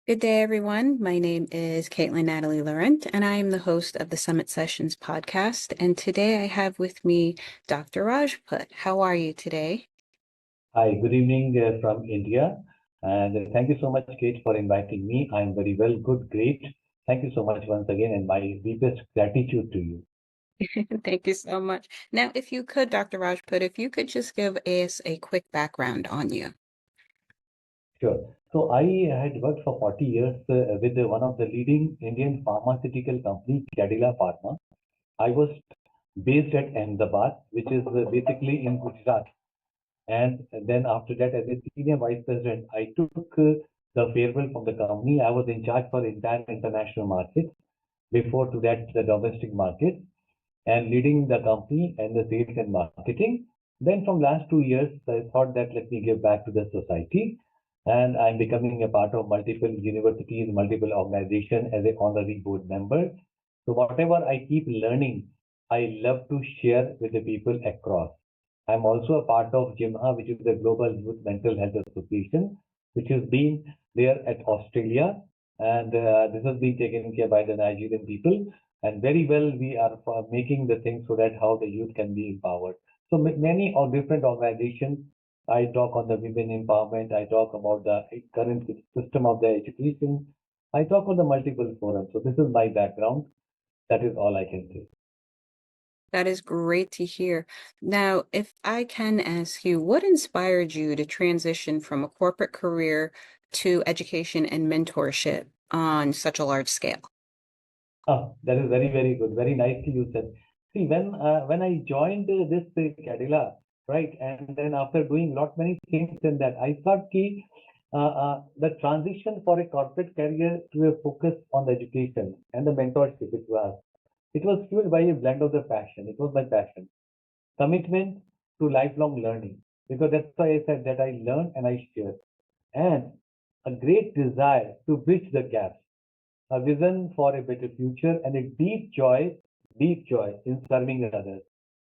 Good day, everyone. My name is Katelyn Natalie Laurent, and I am the host of the Summit Sessions podcast. And today I have with me Dr. Rajput. How are you today? Hi, good evening from India. And thank you so much, Kate, for inviting me. I'm very well, good, great. Thank you so much once again, and my deepest gratitude to you. Thank you so much. Now, if you could, Dr. Rajput, if you could just give us a quick background on you. Sure. So I had worked for 40 years with one of the leading Indian pharmaceutical company, Cadila Pharma. I was based at Ahmedabad, which is basically in Gujarat. And then after that, as a senior vice president, I took the farewell from the company. I was in charge for the entire international market. Before to that, the domestic market and leading the company and the sales and marketing. Then from last 2 years, I thought that let me give back to the society. And I'm becoming a part of multiple universities, multiple organizations as an honorary board member. So whatever I keep learning, I love to share with the people across. I'm also a part of GIMHA, which is the Global Youth Mental Health Association, which has been there at Australia. And this has been taken care by the Nigerian people. And very well, we are making the things so that how the youth can be empowered. So many of different organizations, I talk on the women empowerment. I talk about the current system of the education. I talk on the multiple forums. So this is my background. That is all I can say. That is great to hear. Now, if I can ask you, what inspired you to transition from a corporate career to education and mentorship on such a large scale? Ah, that is very, very good. Very nicely you said. See, when I joined this Cadila, right, and then after doing lot many things in that, I thought the transition for a corporate career to a focus on the education and the mentorship it was fueled by a blend of the passion. It was my passion, commitment to lifelong learning, because that's why I said that I learn and I share, and a great desire to bridge the gaps, a vision for a better future, and a deep joy in serving others.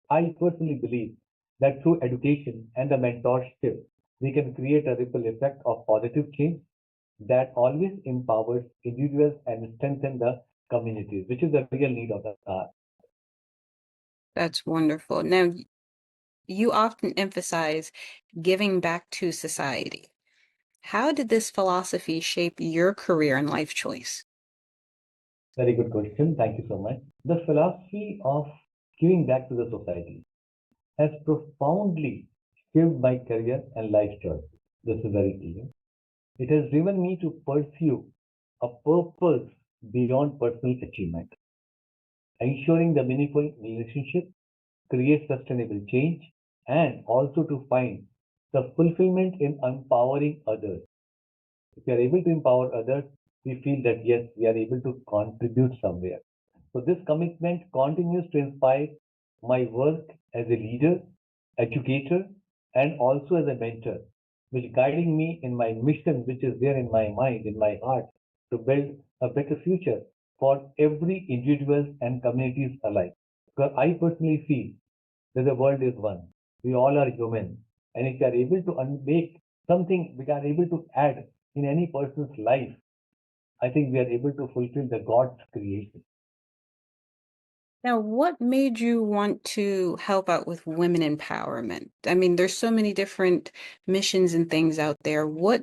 I personally believe that through education and the mentorship, we can create a ripple effect of positive change that always empowers individuals and strengthens the communities, which is the real need of the hour. That's wonderful. Now, you often emphasize giving back to society. How did this philosophy shape your career and life choice? Very good question. Thank you so much. The philosophy of giving back to the society has profoundly shaped my career and life choice. This is very clear. It has driven me to pursue a purpose beyond personal achievement, ensuring the meaningful relationship, create sustainable change, and also to find the fulfillment in empowering others. If we are able to empower others, we feel that yes, we are able to contribute somewhere. So this commitment continues to inspire my work as a leader, educator, and also as a mentor, which guiding me in my mission, which is there in my mind, in my heart, to build a better future for every individual and communities alike. Because I personally feel that the world is one. We all are human. And if we are able to make something we are able to add in any person's life, I think we are able to fulfill the God's creation. Now, what made you want to help out with women empowerment? I mean, there's so many different missions and things out there. What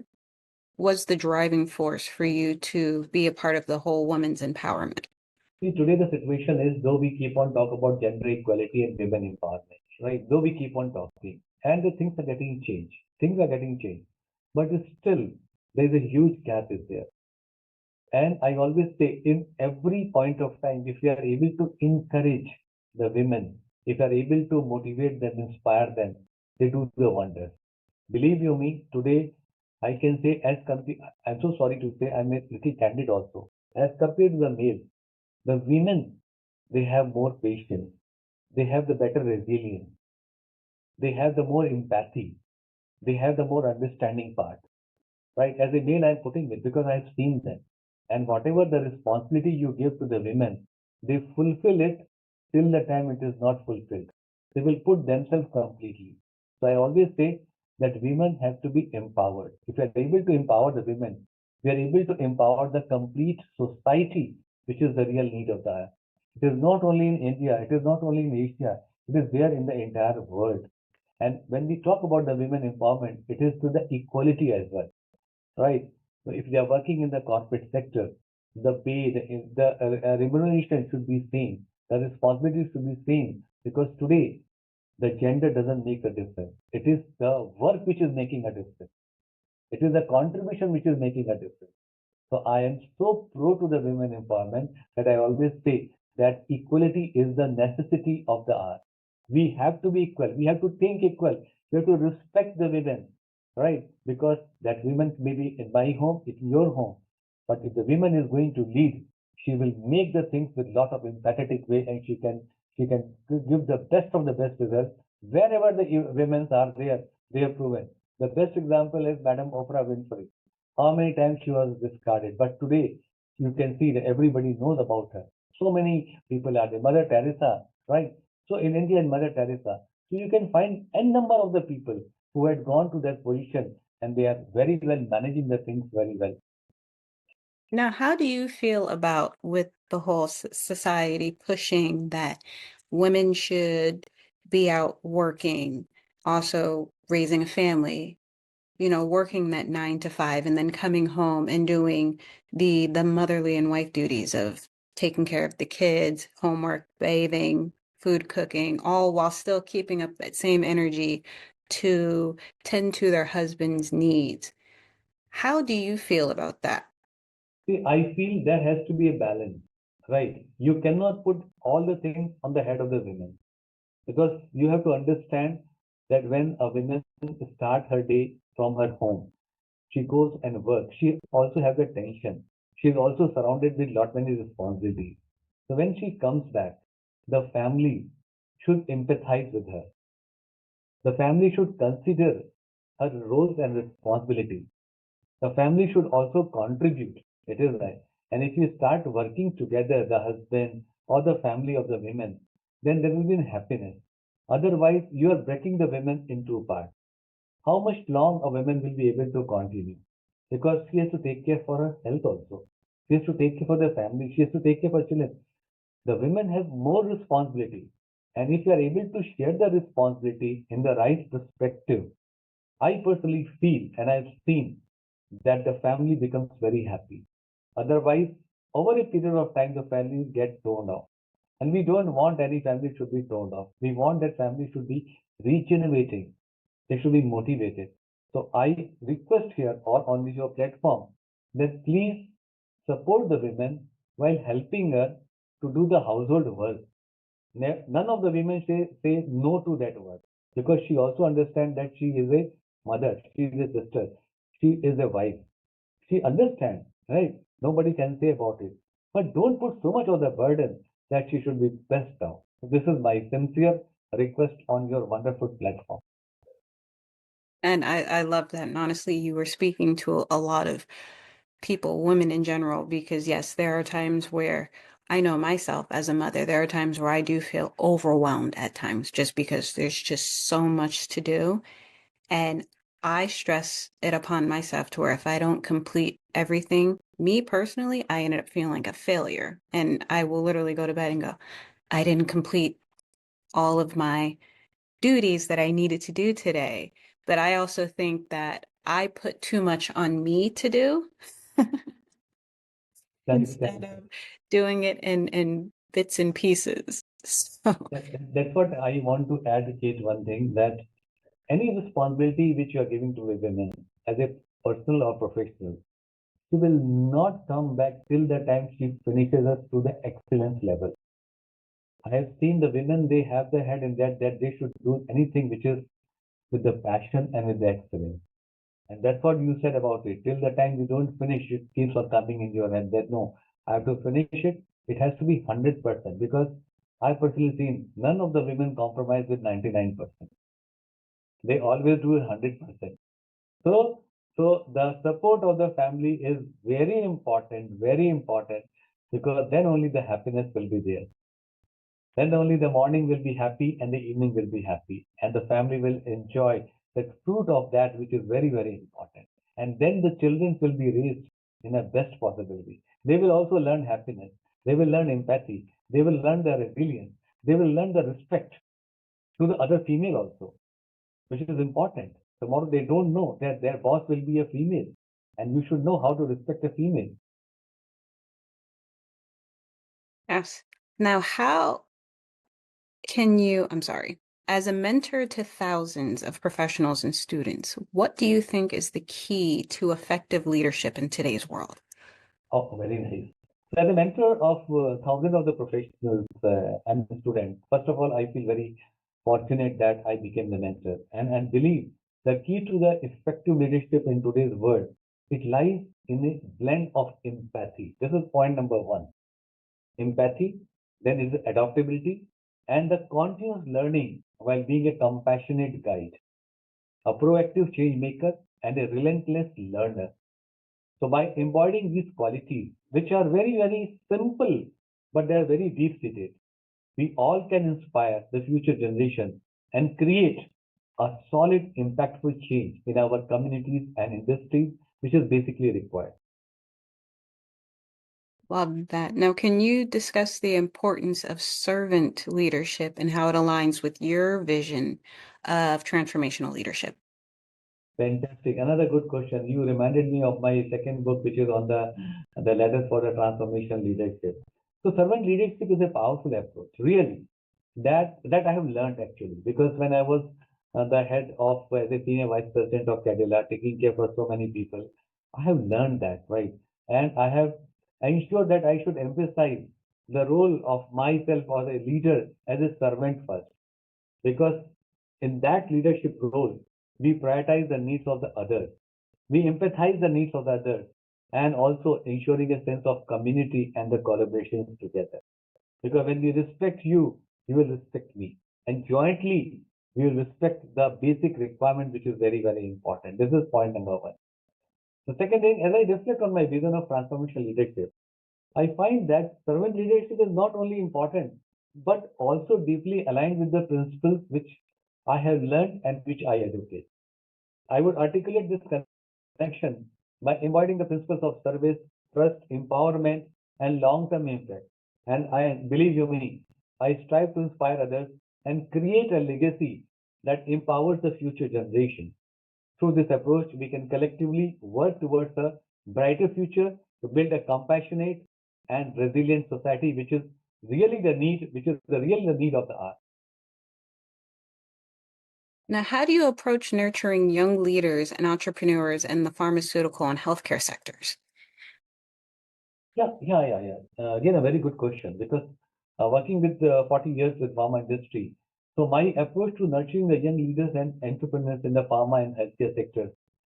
was the driving force for you to be a part of the whole women's empowerment? See, today the situation is though we keep on talk about gender equality and women empowerment, right? Though we keep on talking, and the things are getting changed. Things are getting changed. But still, there is a huge gap is there. And I always say, in every point of time, if we are able to encourage the women, if we are able to motivate them, inspire them, they do the wonders. Believe you me, today I can say I'm so sorry to say I'm a little candid also. As compared to the male, the women, they have more patience, they have the better resilience, they have the more empathy, they have the more understanding part. Right? As a male, I'm putting it because I've seen them. And whatever the responsibility you give to the women, they fulfill it till the time it is not fulfilled. They will put themselves completely. So I always say that women have to be empowered. If you are able to empower the women, we are able to empower the complete society, which is the real need of the hour. It is not only in India, it is not only in Asia, it is there in the entire world. And when we talk about the women empowerment, it is to the equality as well, right? So if they are working in the corporate sector, the pay, the remuneration should be same, the responsibility should be same, because today the gender doesn't make a difference. It is the work which is making a difference. It is the contribution which is making a difference. So I am so pro to the women empowerment that I always say that equality is the necessity of the hour. We have to be equal. We have to think equal. We have to respect the women, right? Because that woman may be in my home, in your home. But if the woman is going to lead, she will make the things with lot of empathetic way, and she can give the best of the best results. Wherever the women are there, they have proven. The best example is Madam Oprah Winfrey. How many times she was discarded, but today you can see that everybody knows about her. So many people are there. Mother Teresa, right? So in India, and Mother Teresa, so you can find n number of the people who had gone to that position, and they are very well managing the things very well. Now, how do you feel about with the whole society pushing that women should be out working, also raising a family, working that 9 to 5 and then coming home and doing the motherly and wife duties of taking care of the kids, homework, bathing, food cooking, all while still keeping up that same energy to tend to their husband's needs. How do you feel about that? See, I feel there has to be a balance, right? You cannot put all the things on the head of the women, because you have to understand that when a woman starts her day from her home, she goes and works. She also has the tension. She is also surrounded with lot many responsibilities. So when she comes back, the family should empathize with her. The family should consider her roles and responsibilities. The family should also contribute. It is right. And if you start working together, the husband or the family of the women, then there will be happiness. Otherwise, you are breaking the women into parts. How much long a woman will be able to continue? Because she has to take care for her health also. She has to take care for the family. She has to take care for children. The women have more responsibility. And if you are able to share the responsibility in the right perspective, I personally feel and I've seen that the family becomes very happy. Otherwise, over a period of time, the family gets torn off. And we don't want any family should be torn off. We want that family should be regenerating. They should be motivated. So I request here or on your platform that please support the women while helping her to do the household work. None of the women say no to that work, because she also understands that she is a mother, she is a sister, she is a wife. She understands, right? Nobody can say about it. But don't put so much of the burden that she should be pressed down. This is my sincere request on your wonderful platform. And I love that. And honestly, you were speaking to a lot of people, women in general, because yes, there are times where I know myself as a mother, there are times where I do feel overwhelmed at times just because there's just so much to do. And I stress it upon myself to where if I don't complete everything, me personally, I ended up feeling like a failure. And I will literally go to bed and go, I didn't complete all of my duties that I needed to do today. But I also think that I put too much on me to do Correct, instead correct. of doing it in bits and pieces. So, That's what I want to advocate one thing, that any responsibility which you are giving to a woman as a personal or professional, she will not come back till the time she finishes us to the excellence level. I have seen the women, they have their head in that they should do anything which is with the passion and with the excellence. And that's what you said about it. Till the time you don't finish, it keeps on coming in your head that no, I have to finish it. It has to be 100%, because I personally seen none of the women compromise with 99%. They always do 100%. So, so the support of the family is very important, because then only the happiness will be there. Then only the morning will be happy and the evening will be happy, and the family will enjoy the fruit of that, which is very important. And then the children will be raised in a best possible way. They will also learn happiness. They will learn empathy. They will learn the resilience. They will learn the respect to the other female also, which is important. Tomorrow they don't know that their boss will be a female, and you should know how to respect a female. Yes. Now, I'm sorry, as a mentor to thousands of professionals and students, what do you think is the key to effective leadership in today's world? Oh, very nice. So as a mentor of thousands of the professionals and students, first of all, I feel very fortunate that I became the mentor and believe the key to the effective leadership in today's world, it lies in a blend of empathy. This is point number one. Empathy, then is adaptability, and the continuous learning while being a compassionate guide, a proactive change maker, and a relentless learner. So by embodying these qualities, which are very, very simple, but they are very deep-seated, we all can inspire the future generation and create a solid, impactful change in our communities and industries, which is basically required. Love that. Now, can you discuss the importance of servant leadership and how it aligns with your vision of transformational leadership? Fantastic. Another good question. You reminded me of my second book, which is on the letters for the transformation leadership. So servant leadership is a powerful approach, really. That I have learned actually, because when I was the head of the senior vice president of Cadilla, taking care for so many people, I have learned that, right? And I have ensured that I should emphasize the role of myself as a leader, as a servant first, because in that leadership role, we prioritize the needs of the others. We empathize the needs of the others and also ensuring a sense of community and the collaboration together. Because when we respect you, you will respect me. And jointly, we will respect the basic requirement, which is very, very important. This is point number one. The second thing, as I reflect on my vision of transformational leadership, I find that servant leadership is not only important, but also deeply aligned with the principles which I have learned and which I advocate. I would articulate this connection by embodying the principles of service, trust, empowerment, and long-term impact. And I believe you me, I strive to inspire others and create a legacy that empowers the future generation. Through this approach, we can collectively work towards a brighter future to build a compassionate and resilient society, which is really the need, which is the real the need of the hour. Now, how do you approach nurturing young leaders and entrepreneurs in the pharmaceutical and healthcare sectors? Yeah. Again, a very good question because working with 40 years with pharma industry, so my approach to nurturing the young leaders and entrepreneurs in the pharma and healthcare sectors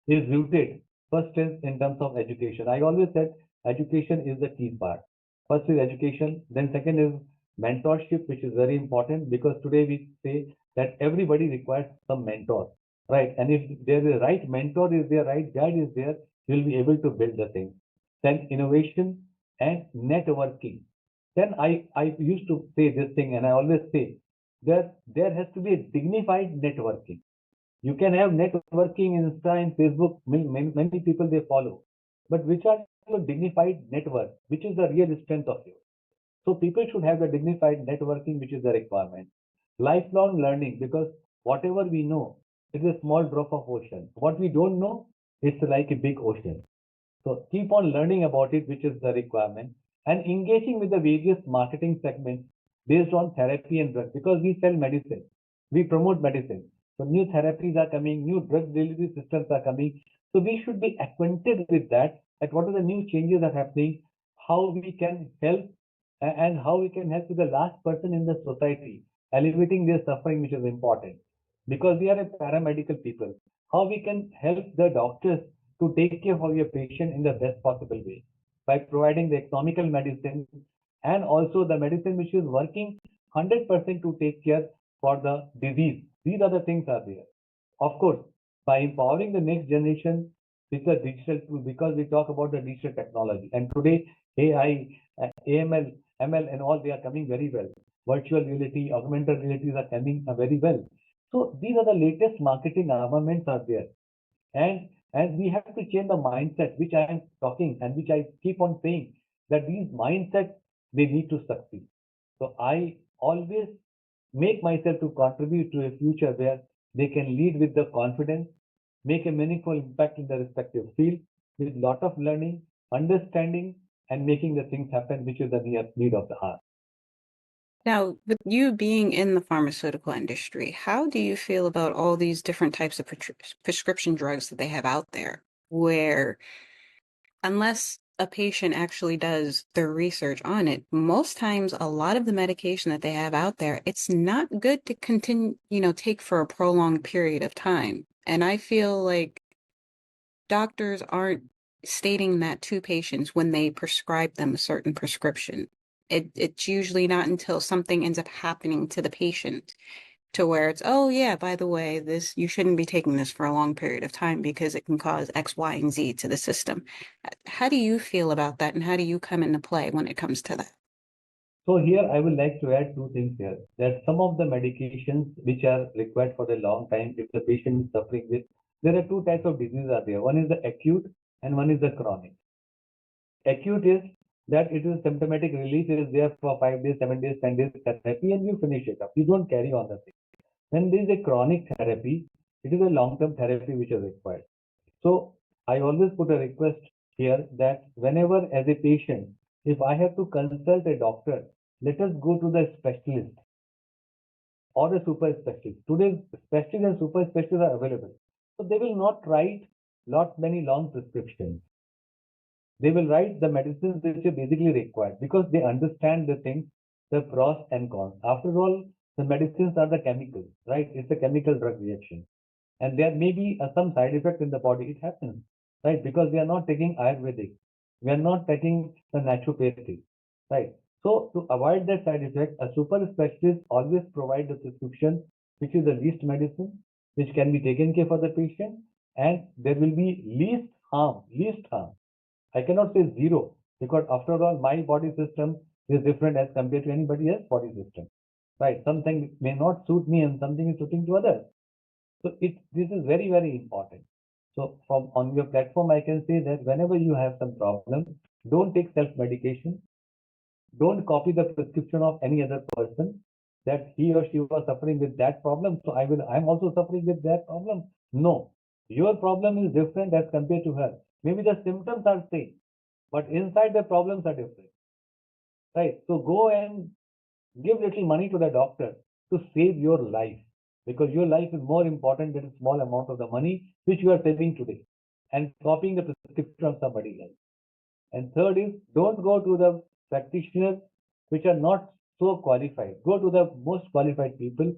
is rooted first is in terms of education. I always said education is the key part. First is education, then second is mentorship, which is very important because today we say that everybody requires some mentor, right? And if there is a right mentor is there, right guide is there, you'll be able to build the thing. Then innovation and networking. Then I used to say this thing, and I always say that there has to be a dignified networking. You can have networking in Insta and Facebook, many people they follow. But which are your dignified network? Which is the real strength of you? So people should have the dignified networking, which is the requirement. Lifelong learning, because whatever we know is a small drop of ocean. What we don't know, it's like a big ocean. So keep on learning about it, which is the requirement, and engaging with the various marketing segments based on therapy and drugs, because we sell medicine, we promote medicine. So new therapies are coming, new drug delivery systems are coming. So we should be acquainted with that, at what are the new changes are happening, how we can help, and how we can help to the last person in the society, alleviating their suffering, which is important. Because we are a paramedical people, how we can help the doctors to take care of your patient in the best possible way by providing the economical medicine and also the medicine which is working 100% to take care for the disease. These are the things are there. Of course, by empowering the next generation with the digital tool, because we talk about the digital technology, and today AI, AML, ML, and all they are coming very well. Virtual reality, augmented realities are coming very well. So these are the latest marketing armaments are there, and And we have to change the mindset, which I am talking and which I keep on saying, that these mindsets, they need to succeed. So I always make myself to contribute to a future where they can lead with the confidence, make a meaningful impact in the respective field with lot of learning, understanding, and making the things happen, which is the need of the hour. Now, with you being in the pharmaceutical industry, how do you feel about all these different types of prescription drugs that they have out there, where unless a patient actually does their research on it, most times a lot of the medication that they have out there, it's not good to continue, take for a prolonged period of time. And I feel like doctors aren't stating that to patients when they prescribe them a certain prescription. It's usually not until something ends up happening to the patient to where it's, oh yeah, by the way, this you shouldn't be taking this for a long period of time because it can cause X, Y, and Z to the system. How do you feel about that, and how do you come into play when it comes to that? So here I would like to add two things here. That some of the medications which are required for a long time, if the patient is suffering with, there are two types of diseases are there. One is the acute and one is the chronic. Acute is that it is symptomatic relief, it is there for 5 days, 7 days, 10 days therapy, and you finish it up. You don't carry on the thing. When there is a chronic therapy, it is a long-term therapy which is required. So I always put a request here that whenever as a patient, if I have to consult a doctor, let us go to the specialist or a super specialist. Today, specialists and super specialists are available. So they will not write many long prescriptions. They will write the medicines which are basically required because they understand the things, the pros and cons. After all, the medicines are the chemicals, right? It's a chemical drug reaction. And there may be some side effect in the body. It happens, right? Because we are not taking Ayurvedic. We are not taking the naturopathy, right? So to avoid that side effect, a super specialist always provide the prescription, which is the least medicine, which can be taken care for the patient, and there will be least harm. I cannot say zero because after all, my body system is different as compared to anybody else's body system, right? Something may not suit me and something is suiting to others. So this is very, very important. So from on your platform, I can say that whenever you have some problem, don't take self-medication. Don't copy the prescription of any other person that he or she was suffering with that problem. So I'm also suffering with that problem. No, your problem is different as compared to her. Maybe the symptoms are same, but inside the problems are different, right? So go and give little money to the doctor to save your life because your life is more important than a small amount of the money which you are saving today and copying the prescription of somebody else. And third is don't go to the practitioners which are not so qualified. Go to the most qualified people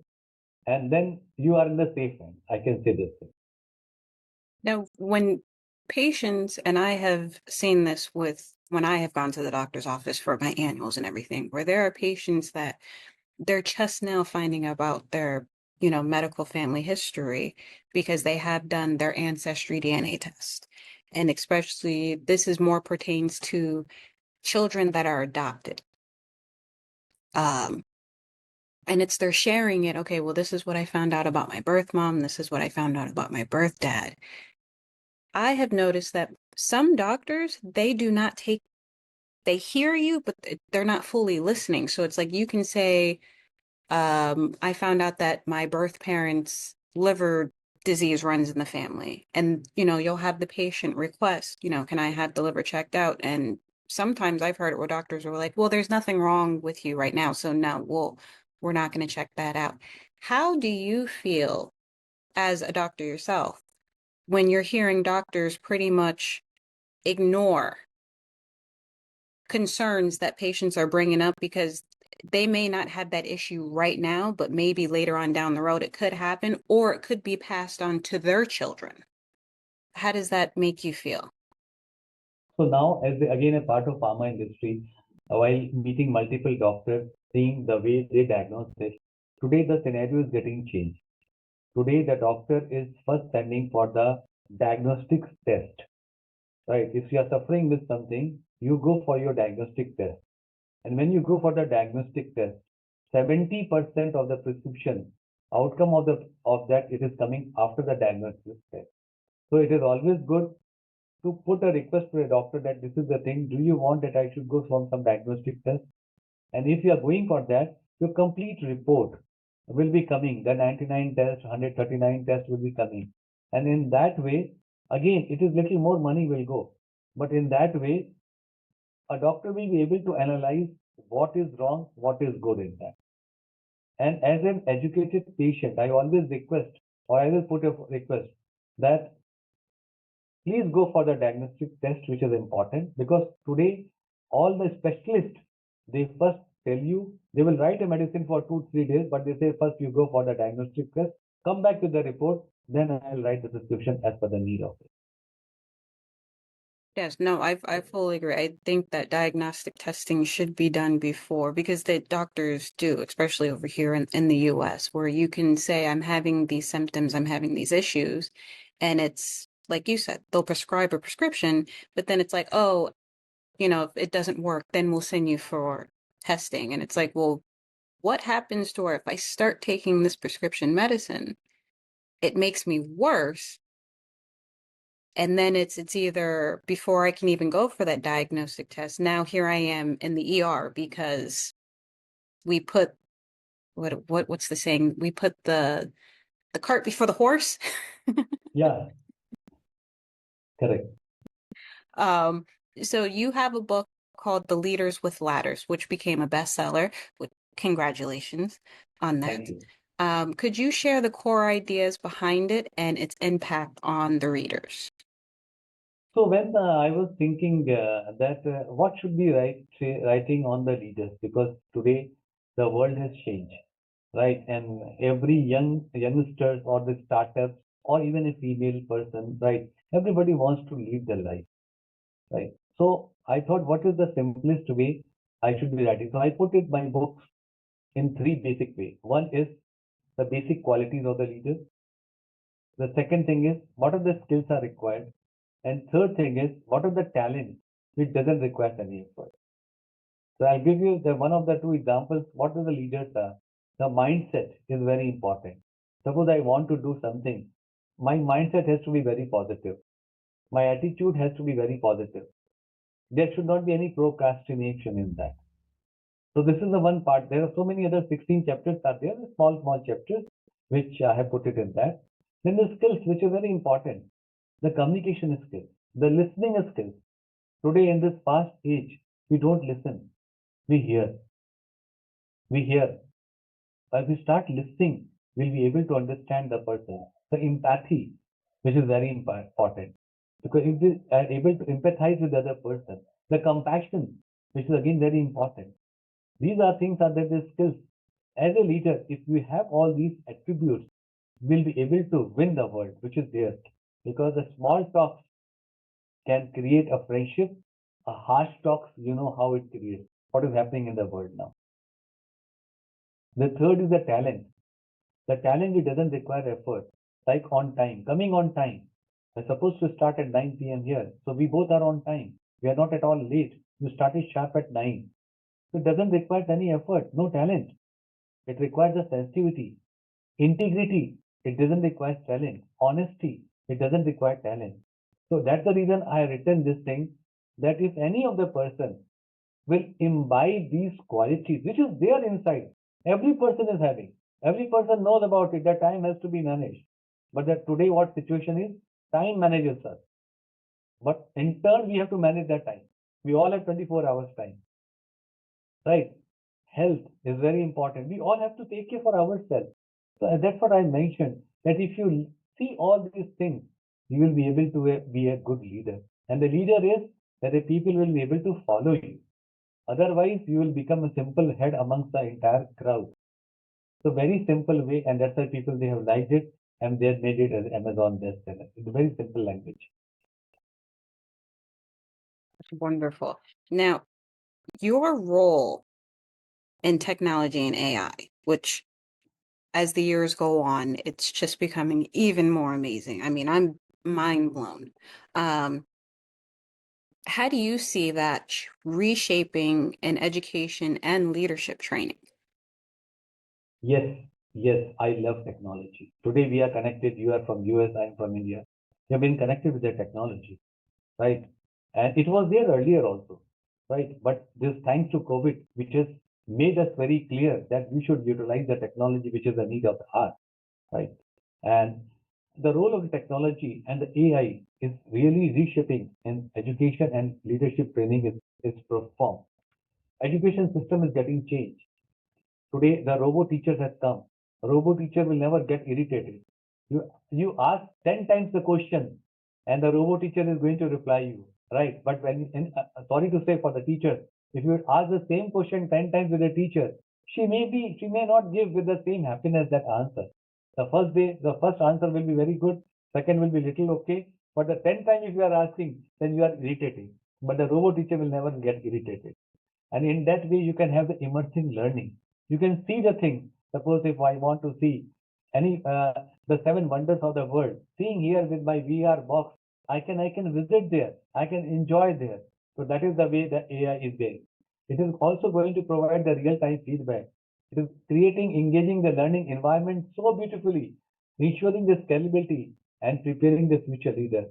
and then you are in the safe hand. I can say this thing. Now, when patients, and I have seen this with when I have gone to the doctor's office for my annuals and everything, where there are patients that they're just now finding about their, medical family history because they have done their ancestry DNA test. And especially this is more pertains to children that are adopted. Um, and it's they're sharing it. Okay, well, this is what I found out about my birth mom. This is what I found out about my birth dad. I have noticed that some doctors, they do not take, they hear you, but they're not fully listening. So it's like you can say, I found out that my birth parents' liver disease runs in the family. And, you'll have the patient request, can I have the liver checked out? And sometimes I've heard it where doctors are like, well, there's nothing wrong with you right now. So no, we're not going to check that out. How do you feel as a doctor yourself when you're hearing doctors pretty much ignore concerns that patients are bringing up because they may not have that issue right now, but maybe later on down the road it could happen, or it could be passed on to their children? How does that make you feel? So now, as again a part of pharma industry, while meeting multiple doctors, seeing the way they diagnose this, today the scenario is getting changed. Today the doctor is first sending for the diagnostic test, right? If you are suffering with something, you go for your diagnostic test. And when you go for the diagnostic test, 70% of the prescription outcome of that it is coming after the diagnostic test. So it is always good to put a request to a doctor that this is the thing. Do you want that I should go from some diagnostic test? And if you are going for that, your complete report will be coming. The 99 test, 139 test will be coming. And in that way, again, it is little more money will go. But in that way, a doctor will be able to analyze what is wrong, what is good in that. And as an educated patient, I always request, or I will put a request that please go for the diagnostic test, which is important because today all the specialists they first tell you they will write a medicine for 2 3 days, but they say first you go for the diagnostic test, come back with the report, then I'll write the prescription as per the need of it. Yes, no, I fully agree. I think that diagnostic testing should be done before because the doctors do, especially over here in the US, where you can say, I'm having these symptoms, I'm having these issues. And it's like you said, they'll prescribe a prescription, but then it's like, oh, if it doesn't work, then we'll send you for testing. And it's like, well, what happens to where if I start taking this prescription medicine, it makes me worse? And then it's either before I can even go for that diagnostic test. Now here I am in the ER because we put what's the saying? We put the cart before the horse. Yeah, correct. Um, so you have a book called The Leaders with Ladders, which became a bestseller. Congratulations on Thank that. you. Could you share the core ideas behind it and its impact on the readers? So when I was thinking that what should be writing on the leaders because today the world has changed, right? And every youngsters or the startups or even a female person, right? Everybody wants to lead their life, right? So I thought, what is the simplest way I should be writing? So I put it my books in three basic ways. One is the basic qualities of the leader. The second thing is what are the skills are required, and third thing is what are the talents which doesn't require any effort. So I'll give you the one of the two examples. What are the leaders are? The mindset is very important. Suppose I want to do something, my mindset has to be very positive. My attitude has to be very positive. There should not be any procrastination in that. So this is the one part. There are so many other 16 chapters are there, small chapters, which I have put it in that. Then the skills, which are very important. The communication skills, the listening skills. Today in this fast age, we don't listen. We hear. We hear. If we start listening, we'll be able to understand the person. The empathy, which is very important. Because if we are able to empathize with the other person, the compassion, which is again very important. These are things that are the skills. As a leader, if we have all these attributes, we'll be able to win the world, which is there. Because the small talks can create a friendship. A harsh talks, you know how it creates. What is happening in the world now? The third is the talent. The talent it doesn't require effort, like on time, coming on time. We're supposed to start at 9 p.m. here, so we both are on time. We are not at all late. You started sharp at 9. So it doesn't require any effort, no talent. It requires a sensitivity, integrity. It doesn't require talent, honesty. It doesn't require talent. So that's the reason I have written this thing that if any of the person will imbibe these qualities, which is there inside. Every person is having. Every person knows about it. That time has to be managed. But that today, what situation is? Time manages us. But in turn, we have to manage that time. We all have 24 hours time, right? Health is very important. We all have to take care for ourselves. So that's what I mentioned. That if you see all these things, you will be able to be a good leader. And the leader is that the people will be able to follow you. Otherwise, you will become a simple head amongst the entire crowd. So very simple way, and that's why people they have liked it and they have made it as Amazon bestseller. It's a very simple language. Wonderful. Now, your role in technology and AI, which as the years go on, it's just becoming even more amazing. I mean, I'm mind blown. Um, how do you see that reshaping in education and leadership training? Yes, yes, I love technology. Today we are connected. You are from US, I'm from India. You've been connected with the technology, right? And it was there earlier also, right? But this thanks to COVID, which has made us very clear that we should utilize the technology, which is the need of the hour, right? And the role of the technology and the AI is really reshaping in education and leadership training is profound. Education system is getting changed. Today, the robo teachers has come. A robo teacher will never get irritated. You ask 10 times the question, and the robo teacher is going to reply you, right? But sorry to say for the teacher, if you ask the same question 10 times with the teacher, she may not give with the same happiness that answer. The first day, the first answer will be very good, second will be little okay, but the 10th time if you are asking, then you are irritating. But the robo teacher will never get irritated. And in that way, you can have the immersive learning. You can see the thing. Suppose if I want to see any the seven wonders of the world, seeing here with my VR box, I can visit there. I can enjoy there. So that is the way the AI is there. It is also going to provide the real-time feedback. It is creating, engaging the learning environment so beautifully, ensuring the scalability and preparing the future leader,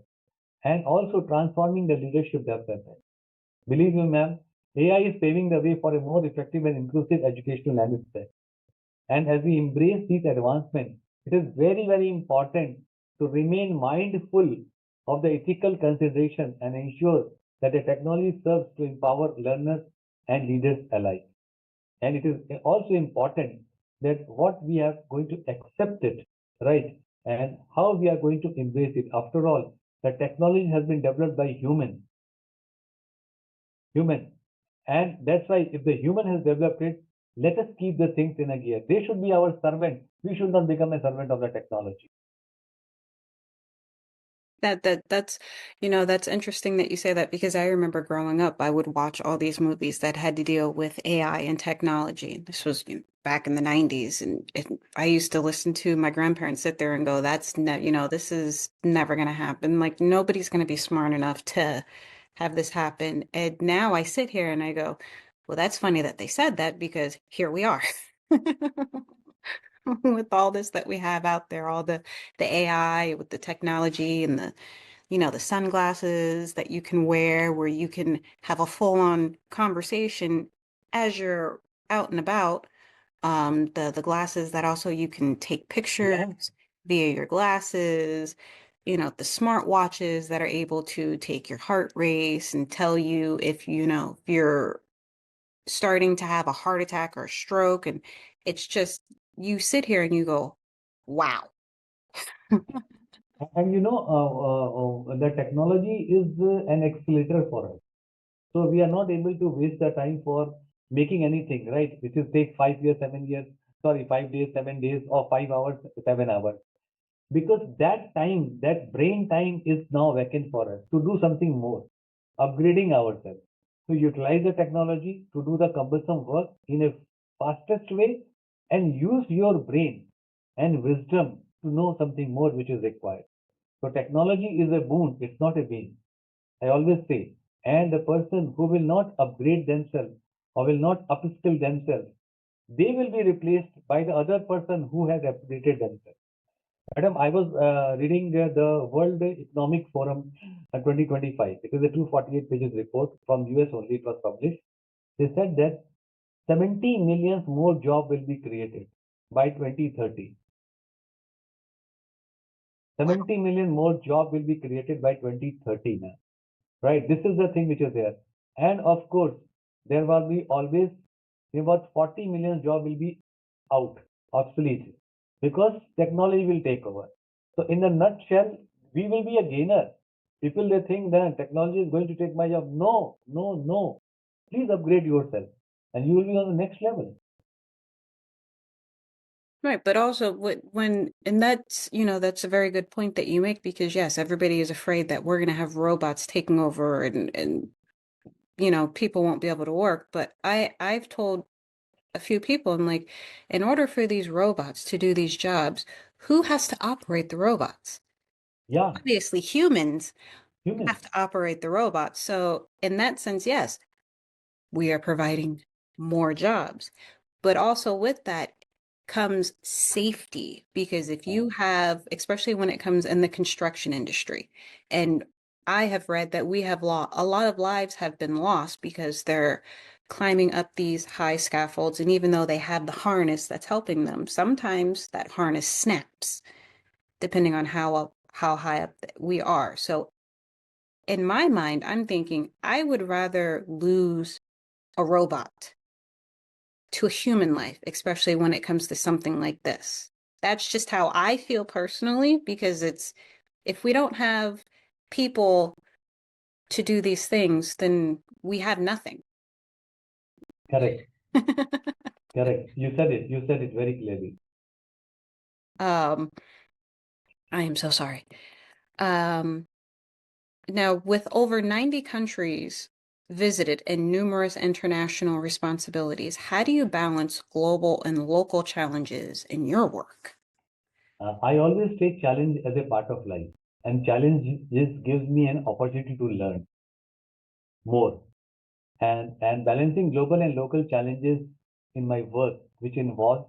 and also transforming the leadership development. Believe me, ma'am, AI is paving the way for a more effective and inclusive educational landscape. And as we embrace these advancements, it is very, very important to remain mindful of the ethical consideration and ensure that the technology serves to empower learners and leaders alike. And it is also important that what we are going to accept it, right? And how we are going to embrace it. After all, the technology has been developed by human. And that's why if the human has developed it, let us keep the things in a gear. They should be our servant. We should not become a servant of the technology. That's that's interesting that you say that because I remember growing up, I would watch all these movies that had to deal with AI and technology. This was back in the 90s, and I used to listen to my grandparents sit there and go, "That's ne this is never going to happen. Like nobody's going to be smart enough to have this happen." And now I sit here and I go, "Well, that's funny that they said that because here we are." With all this that we have out there, all the AI with the technology and the the sunglasses that you can wear where you can have a full-on conversation as you're out and about. The glasses that also you can take Yeah. pictures via your glasses, the smart watches that are able to take your heart rate and tell you if if you're starting to have a heart attack or a stroke. And it's just you sit here and you go, wow. And the technology is an accelerator for us. So we are not able to waste the time for making anything, right? Which is take 5 years, 7 years, sorry, 5 days, 7 days, or 5 hours, 7 hours. Because that time, that brain time is now vacant for us to do something more, upgrading ourselves, to utilize the technology to do the cumbersome work in a fastest way and use your brain and wisdom to know something more which is required. So technology is a boon, it's not a bane. I always say, and the person who will not upgrade themselves or will not upskill themselves, they will be replaced by the other person who has upgraded themselves. Madam, I was reading the World Economic Forum 2025. It is a 248 pages report from US only. It was published. They said that 70 million more jobs will be created by 2030. 70 million more jobs will be created by 2030 now. Right? This is the thing which is there. And of course, there will be always about 40 million jobs will be out, obsolete, because technology will take over. So in a nutshell, we will be a gainer. People they think that technology is going to take my job. No, no, no. Please upgrade yourself and you will be on the next level. Right, but also and that's, that's a very good point that you make because yes, everybody is afraid that we're going to have robots taking over and people won't be able to work, but I've told a few people, I'm like, in order for these robots to do these jobs, who has to operate the robots? Yeah, Obviously, humans humans. have to operate the robots. So, in that sense, yes, we are providing more jobs. But also with that comes safety, because if you have, especially when it comes in the construction industry, and I have read that we have a lot of lives have been lost because they're climbing up these high scaffolds, and even though they have the harness that's helping them, sometimes that harness snaps depending on how high up we are. So in my mind, I'm thinking I would rather lose a robot to a human life, especially when it comes to something like this. That's just how I feel personally, because if we don't have people to do these things, then we have nothing. Correct. Correct. You said it. You said it very clearly. um, I am so sorry. Um, Now, with over 90 countries visited and numerous international responsibilities, how do you balance global and local challenges in your work? I always take challenge as a part of life, and challenge just gives me an opportunity to learn more. And balancing global and local challenges in my work, which involves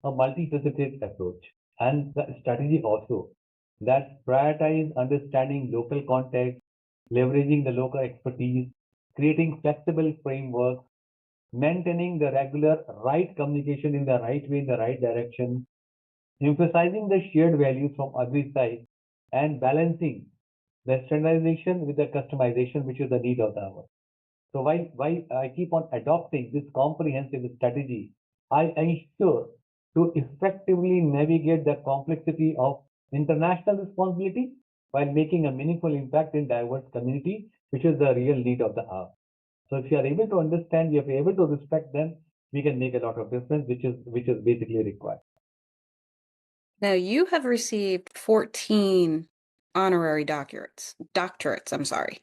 a multifaceted approach and the strategy also that prioritize understanding local context, leveraging the local expertise, creating flexible frameworks, maintaining the regular right communication in the right way, in the right direction, emphasizing the shared values from every side, and balancing the standardization with the customization, which is the need of the hour. So while I keep on adopting this comprehensive strategy, I ensure to effectively navigate the complexity of international responsibility while making a meaningful impact in diverse community, which is the real need of the hour. So if you are able to understand, if you are able to respect them, we can make a lot of difference, which is basically required. Now, you have received 14 honorary doctorates, I'm sorry.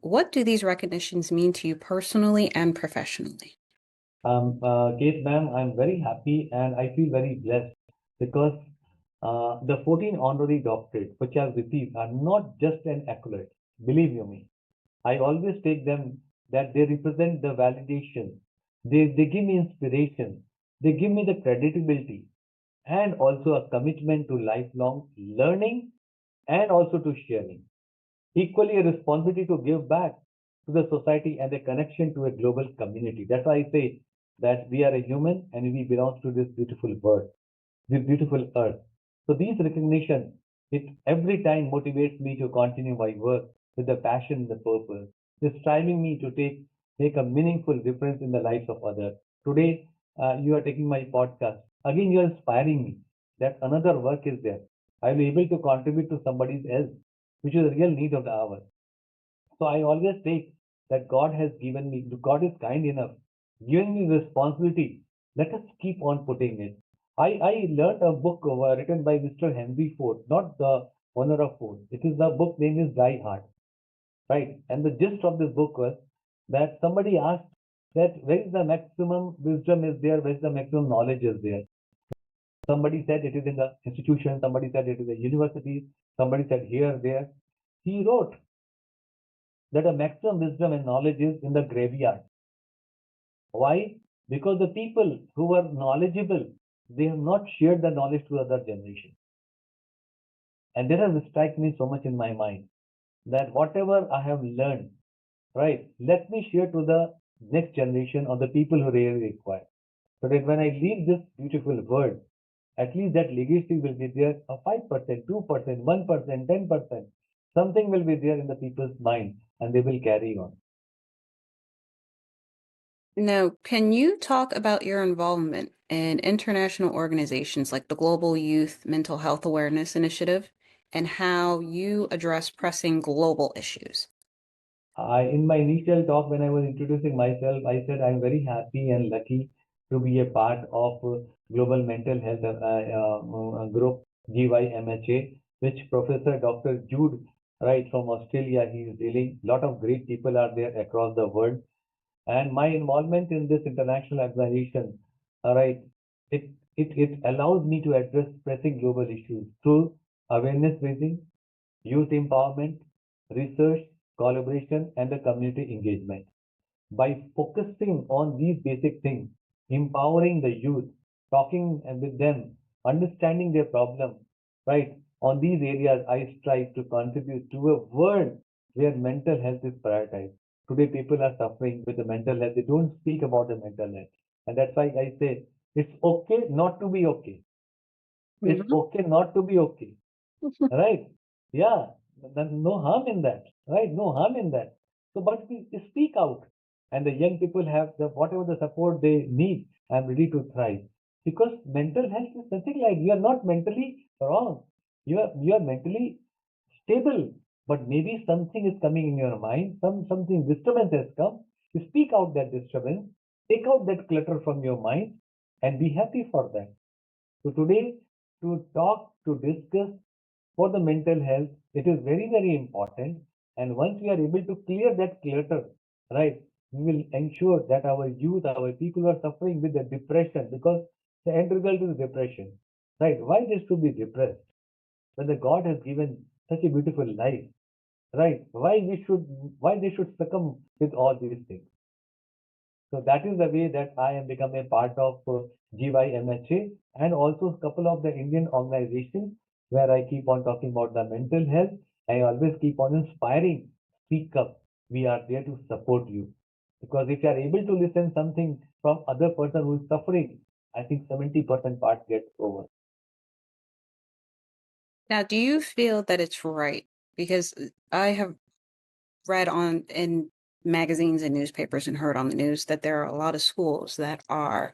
What do these recognitions mean to you personally and professionally? Kate, ma'am, I'm very happy and I feel very blessed because the 14 honorary doctorates which I've received are not just an accolade. Believe you me, I always take them that they represent the validation. They give me inspiration. They give me the credibility and also a commitment to lifelong learning and also to sharing. Equally, a responsibility to give back to the society and a connection to a global community. That's why I say that we are a human and we belong to this beautiful world, this beautiful earth. So these recognition, it every time motivates me to continue my work with the passion and the purpose. It's striving me to make a meaningful difference in the lives of others. Today, you are taking my podcast. Again, you are inspiring me that another work is there. I will be able to contribute to somebody else, which is the real need of the hour. So I always take that God has given me, God is kind enough, giving me responsibility. Let us keep on putting it. I learned a book written by Mr. Henry Ford, not the owner of Ford. It is the book name is Die Hard, right? And the gist of this book was that somebody asked that where is the maximum wisdom is there, where is the maximum knowledge is there. Somebody said it is in the institution, somebody said it is a university, somebody said here, there. He wrote that a maximum wisdom and knowledge is in the graveyard. Why? Because the people who are knowledgeable, they have not shared the knowledge to other generations. And that has struck me so much in my mind that whatever I have learned, right, let me share to the next generation or the people who really require. So that when I leave this beautiful world, at least that legacy will be there, a 5%, 2%, 1%, 10%. Something will be there in the people's mind and they will carry on. Now, can you talk about your involvement in international organizations like the Global Youth Mental Health Awareness Initiative and how you address pressing global issues? In my initial talk, when I was introducing myself, I said I'm very happy and lucky to be a part of Global Mental Health Group GYMHA, which Professor Dr. Jude, right from Australia, he is dealing. A lot of great people are there across the world, and my involvement in this international organization, all right, it allows me to address pressing global issues through awareness raising, youth empowerment, research, collaboration, and the community engagement. By focusing on these basic things, empowering the youth, talking with them, understanding their problem, right? On these areas, I strive to contribute to a world where mental health is prioritized. Today, people are suffering with the mental health. They don't speak about the mental health. And that's why I say it's okay not to be okay. It's Mhm. okay not to be okay. Right? Yeah, no harm in that. Right? No harm in that. So, but we speak out, and the young people have the whatever the support they need. I'm ready to thrive because mental health is nothing like you are not mentally wrong. You are mentally stable, but maybe something is coming in your mind. Something disturbance has come. You speak out that disturbance, take out that clutter from your mind, and be happy for that. So today, to talk, to discuss for the mental health, it is very, very important. And once we are able to clear that clutter, right, we will ensure that our youth, our people who are suffering with the depression, because the end result is depression, right? Why they should be depressed when the God has given such a beautiful life, right? Why they should succumb with all these things? So that is the way that I am become a part of GYMHA and also a couple of the Indian organizations where I keep on talking about the mental health. I always keep on inspiring. Speak up. We are there to support you. Because if you are able to listen something from other person who is suffering, I think 70% part gets over. Now, do you feel that it's right? Because I have read on in magazines and newspapers and heard on the news that there are a lot of schools that are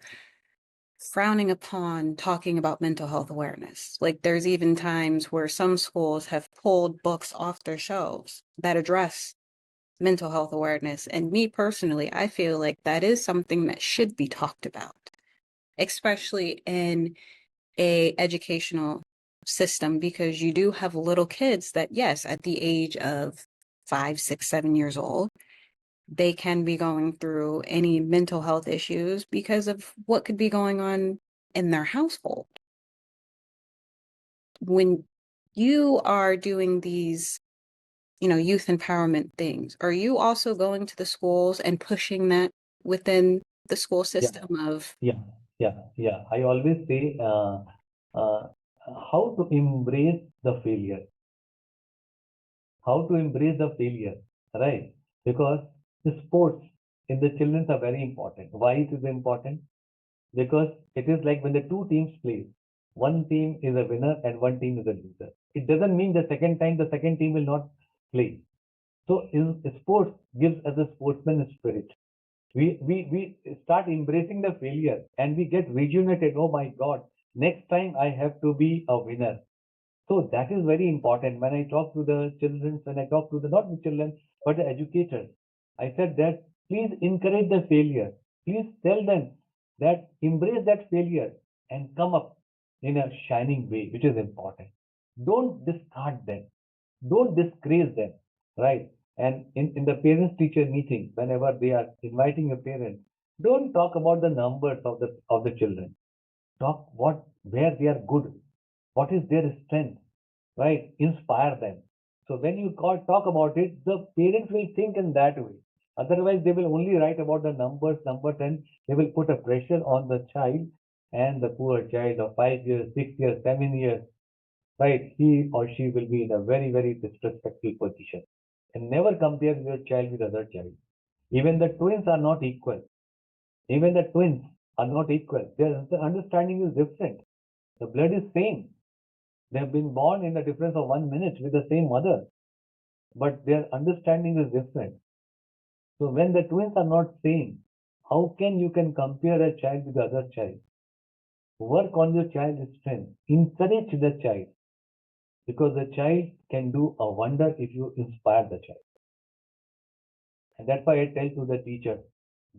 frowning upon talking about mental health awareness. Like there's even times where some schools have pulled books off their shelves that address mental health awareness. And me personally, I feel like that is something that should be talked about, especially in a educational system, because you do have little kids that, yes, at the age of 5, 6, 7 years old, they can be going through any mental health issues because of what could be going on in their household. When you are doing these, youth empowerment things, are you also going to the schools and pushing that within the school Yeah, system of, yeah, yeah. I always say uh, how to embrace the failure. How to embrace the failure, right? Because the sports in the children are very important. Why it is important? Because it is like when the two teams play, one team is a winner and one team is a loser. It doesn't mean the second time the second team will not play. So in sports gives us a sportsman spirit. We start embracing the failure and we get rejuvenated. Oh my God, next time I have to be a winner. So that is very important. When I talk to the children, when I talk to the not the children, but the educators, I said that please encourage the failure. Please tell them that embrace that failure and come up in a shining way, which is important. Don't discard them. Don't disgrace them, right? And in the parents teacher meeting, whenever they are inviting a parent, don't talk about the numbers of the children. Talk where they are good, what is their strength, right? Inspire them. So when you talk about it, the parents will think in that way. Otherwise, they will only write about the numbers, and they will put a pressure on the child, and the poor child of 5 years, 6 years, 7 years, right? He or she will be in a very, very disrespectful position. And never compare your child with other child. Even the twins are not equal. Even the twins are not equal. Their understanding is different. The blood is same. They have been born in the difference of 1 minute with the same mother, but their understanding is different. So when the twins are not same, how can you can compare a child with the other child? Work on your child's strength. Encourage the child because the child can do a wonder if you inspire the child. And that's why I tell to the teacher,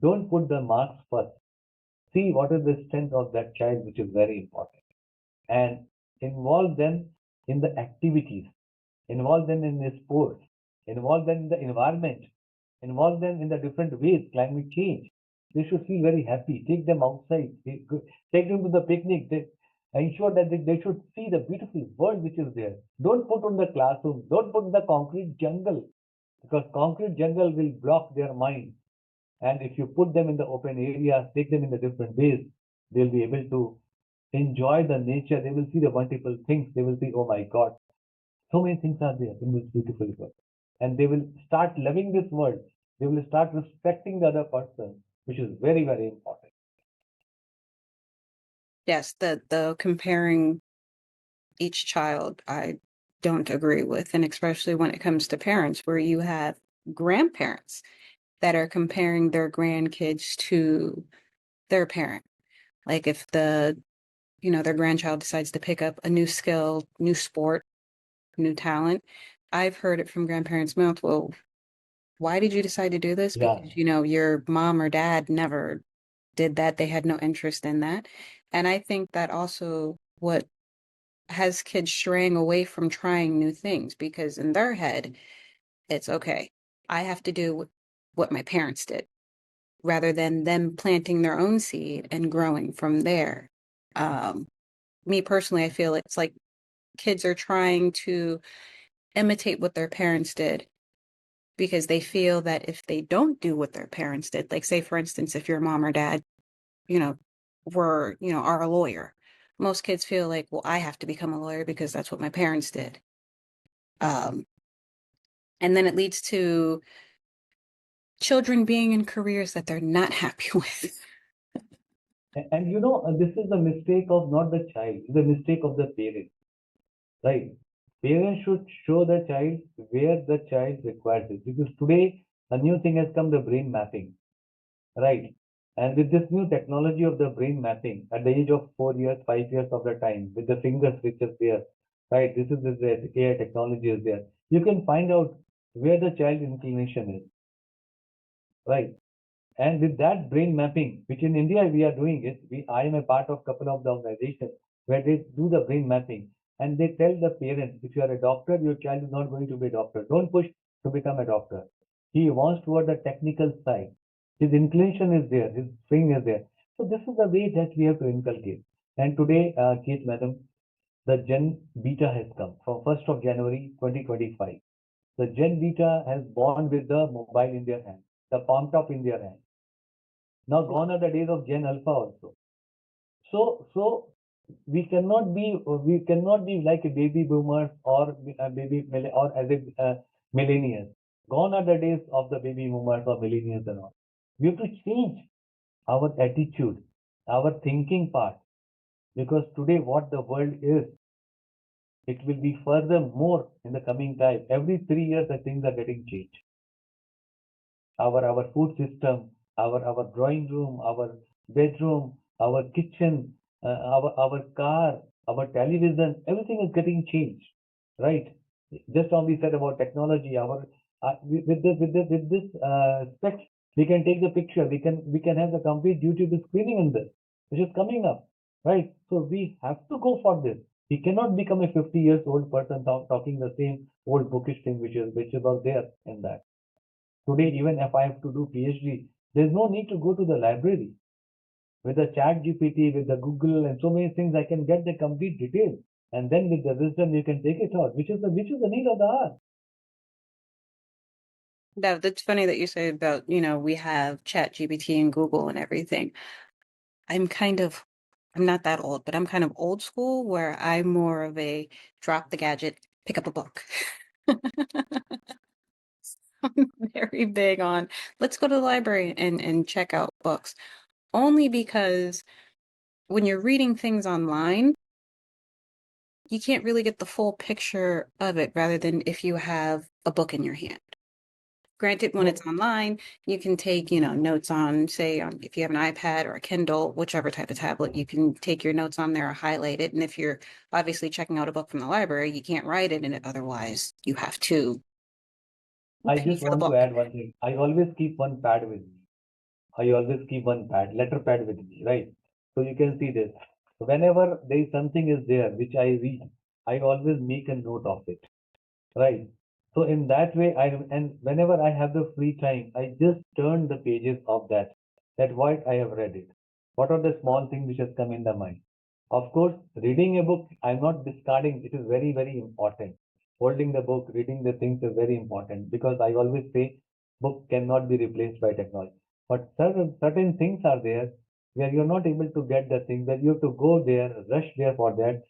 don't put the marks first. See what is the strength of that child, which is very important. And involve them in the activities, involve them in the sports, involve them in the environment, involve them in the different ways, climate change. They should feel very happy. Take them outside, take them to the picnic. Ensure that they should see the beautiful world which is there. Don't put on the classroom, don't put in the concrete jungle because concrete jungle will block their mind. And if you put them in the open areas, take them in the different ways, they'll be able to enjoy the nature. They will see the wonderful things. They will see, oh my God, so many things are there in this beautiful world. And they will start loving this world. They will start respecting the other person, which is very, very important. Yes, the comparing each child, I don't agree with, and especially when it comes to parents, where you have grandparents that are comparing their grandkids to their parent. Like if their grandchild decides to pick up a new skill, new sport, new talent, I've heard it from grandparents' mouth, well, why did you decide to do this? Yeah, Because, your mom or dad never did that. They had no interest in that. And I think that also what has kids straying away from trying new things because in their head, it's okay. I have to do what my parents did rather than them planting their own seed and growing from there. Um, Me personally, I feel it's like kids are trying to imitate what their parents did because they feel that if they don't do what their parents did, like say for instance, if your mom or dad, you know, are a lawyer, most kids feel like, well, I have to become a lawyer because that's what my parents did. Um, and then it leads to children being in careers that they're not happy with. and this is the mistake of not the child, the mistake of the parent, right? Parents should show the child where the child requires it. Because today a new thing has come, the brain mapping, right? And with this new technology of the brain mapping at the age of 4 years, 5 years of the time, with the fingers which is there, right? This is the AI technology is there. You can find out where the child inclination is, right? And with that brain mapping, which in India we are doing it, I am a part of couple of the organizations where they do the brain mapping and they tell the parents, if you are a doctor, your child is not going to be a doctor. Don't push to become a doctor. He wants toward the technical side. His inclination is there, his swing is there. So this is the way that we have to inculcate. And today, Kate, madam, the Gen Beta has come from 1st of January 2025. The Gen Beta has born with the mobile in their hand, the palm top in their hand. Now gone are the days of Gen Alpha also. So we cannot be like a baby boomers or a baby or as a millennials. Gone are the days of the baby boomers or millennials and all. We have to change our attitude, our thinking part, because today what the world is, it will be further more in the coming time. Every 3 years, the things are getting changed. Our food system, our drawing room, our bedroom, our kitchen, our car, our television, everything is getting changed, right? Just now we said about technology. With this specs, we can take the picture. We can have the complete YouTube screening in this, which is coming up, right? So we have to go for this. We cannot become a 50 years old person talking the same old bookish thing which is was there in that. Today, even if I have to do PhD, there's no need to go to the library. With the chat GPT, with the Google and so many things, I can get the complete details. And then with the wisdom, you can take it out, which is the need of the hour. That's funny that you say about, we have Chat GPT and Google and everything. I'm kind of, I'm not that old, but I'm kind of old school where I'm more of a drop the gadget, pick up a book. I'm very big on let's go to the library and check out books. Only because when you're reading things online, you can't really get the full picture of it rather than if you have a book in your hand. Granted, when it's So online, you can take, notes on, say, if you have an iPad or a Kindle, whichever type of tablet, you can take your notes on there or highlight it. And if you're obviously checking out a book from the library, you can't write it in it. Otherwise, you have to I pay just for the want to book. add one thing. I always keep one pad with me. I always keep one pad, letter pad with me, right? So you can see this. Whenever there is something is there which I read, I always make a note of it. Right. So in that way, and whenever I have the free time, I just turn the pages of that what I have read it. What are the small things which has come in the mind? Of course, reading a book, I'm not discarding. It is very, very important. Holding the book, reading the things is very important because I always say book cannot be replaced by technology. But certain things are there where you're not able to get the thing, that you have to go there, rush there for that,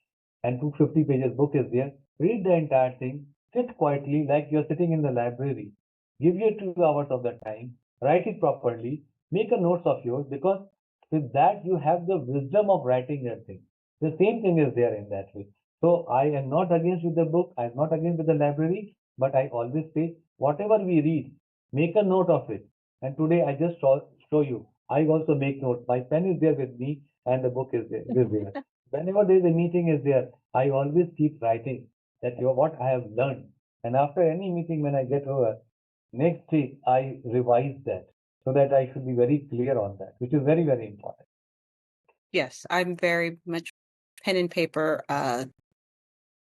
and 250 pages book is there. Read the entire thing, sit quietly like you're sitting in the library. Give your 2 hours of the time, write it properly, make a notes of yours, because with that you have the wisdom of writing that thing. The same thing is there in that way. So I am not against with the book, I am not against with the library, but I always say whatever we read, make a note of it. And today I just show you. I also make notes. My pen is there with me and the book is there. It is there. Whenever there is a meeting is there, I always keep writing that what I have learned. And after any meeting, when I get over, next day I revise that so that I should be very clear on that, which is very, very important. Yes, I'm very much pen and paper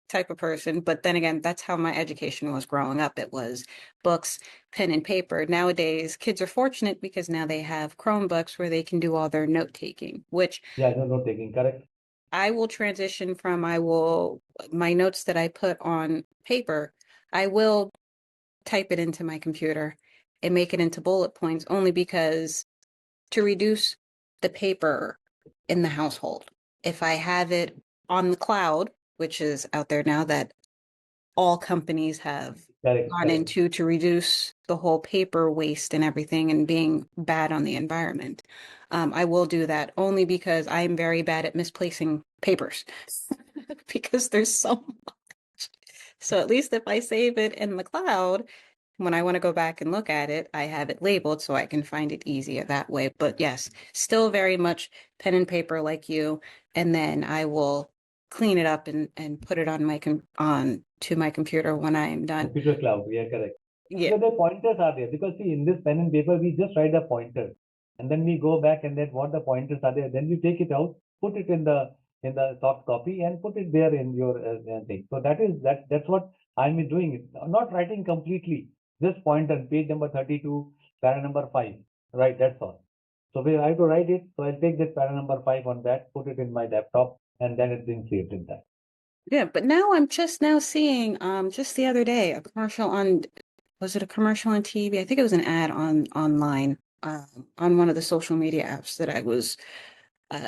type of person, but then again, that's how my education was growing up. It was books, pen and paper. Nowadays, kids are fortunate because now they have Chromebooks where they can do all their note taking, which Yeah, no, note taking, correct. I will transition from. My notes that I put on paper, I will type it into my computer and make it into bullet points only because to reduce the paper in the household. If I have it on the cloud, which is out there now that all companies have Correct, gone correct. into to reduce the whole paper waste and everything and being bad on the environment. I will do that only because I am very bad at misplacing papers because there's so much. So at least if I save it in the cloud, when I want to go back and look at it, I have it labeled so I can find it easier that way. But yes, still very much pen and paper like you. And then I will clean it up and put it on on to my computer when I am done. Computer cloud, yeah, correct. Yeah. Because the pointers are there. Because see, in this pen and paper, we just write the pointers, and then we go back and then what the pointers are there. Then we take it out, put it in the soft copy, and put it there in your thing. So that's what I'm doing. It not writing completely. Just pointer, page number 32, para number 5. Right, that's all. So we have to write it. So I'll take that para number 5 on that, put it in my laptop, and then it's been saved in that. Yeah, but now I'm just now seeing just the other day a commercial on was it a commercial on TV? I think it was an ad on online on one of the social media apps that I was